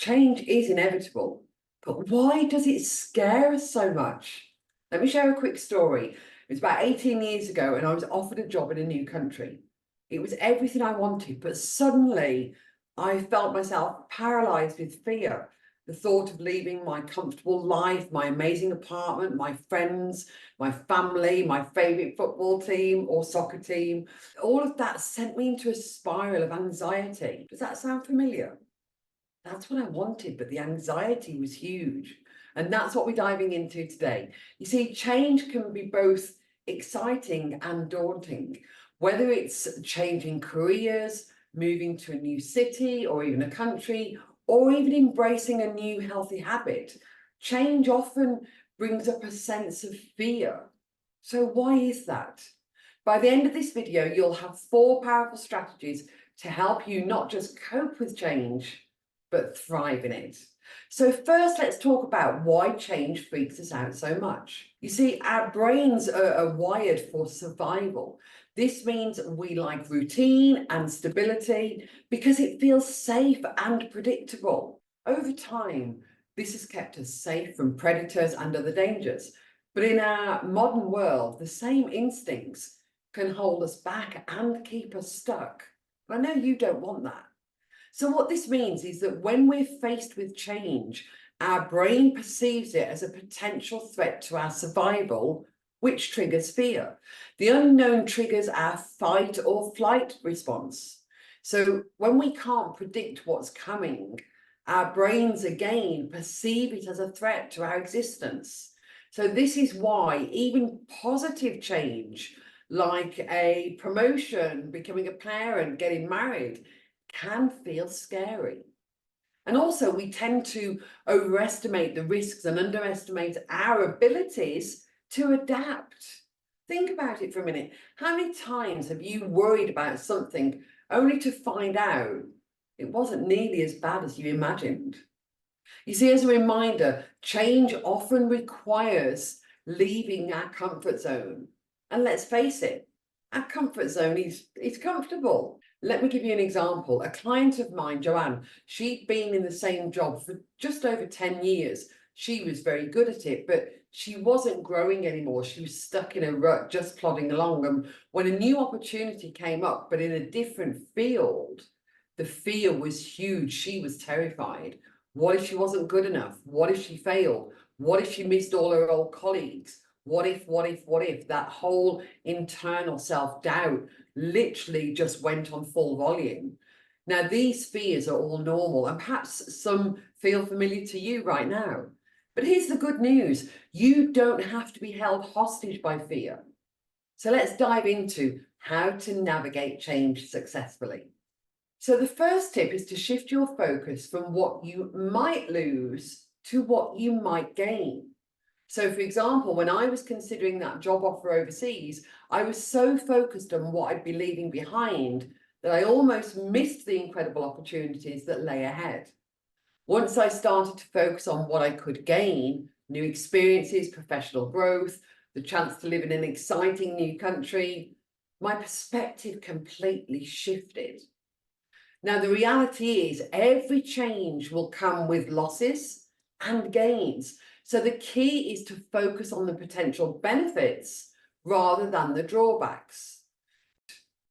change is inevitable, but why does it scare us so much? Let me share a quick story. It was about 18 years ago and I was offered a job in a new country. It was everything I wanted, but suddenly I felt myself paralyzed with fear. The thought of leaving my comfortable life, my amazing apartment, my friends, my family, my favorite football team or soccer team, all of that sent me into a spiral of anxiety. Does that sound familiar? That's what I wanted, but the anxiety was huge. And that's what we're diving into today. You see, change can be both exciting and daunting, whether it's changing careers, moving to a new city or even a country, or even embracing a new healthy habit. Change often brings up a sense of fear. So why is that? By the end of this video, you'll have 4 powerful strategies to help you not just cope with change, but thrive in it. So first, let's talk about why change freaks us out so much. You see, our brains are wired for survival. This means we like routine and stability because it feels safe and predictable. Over time, this has kept us safe from predators and other dangers. But in our modern world, the same instincts can hold us back and keep us stuck. I know you don't want that. So what this means is that when we're faced with change, our brain perceives it as a potential threat to our survival, which triggers fear. The unknown triggers our fight or flight response. So when we can't predict what's coming, our brains again perceive it as a threat to our existence. So this is why even positive change, like a promotion, becoming a parent, getting married, can feel scary. And also we tend to overestimate the risks and underestimate our abilities to adapt. Think about it for a minute. How many times have you worried about something only to find out it wasn't nearly as bad as you imagined? You see, as a reminder, change often requires leaving our comfort zone. And let's face it, our comfort zone is comfortable. Let me give you an example. A client of mine, Joanne, she'd been in the same job for just over 10 years. She was very good at it, but she wasn't growing anymore. She was stuck in a rut, just plodding along. And when a new opportunity came up, but in a different field, the fear was huge. She was terrified. What if she wasn't good enough? What if she failed? What if she missed all her old colleagues? What if? That whole internal self-doubt literally just went on full volume. Now, these fears are all normal, and perhaps some feel familiar to you right now. But here's the good news. You don't have to be held hostage by fear. So let's dive into how to navigate change successfully. So the first tip is to shift your focus from what you might lose to what you might gain. So for example, when I was considering that job offer overseas, I was so focused on what I'd be leaving behind that I almost missed the incredible opportunities that lay ahead. Once I started to focus on what I could gain, new experiences, professional growth, the chance to live in an exciting new country, my perspective completely shifted. Now, the reality is every change will come with losses and gains. So the key is to focus on the potential benefits rather than the drawbacks.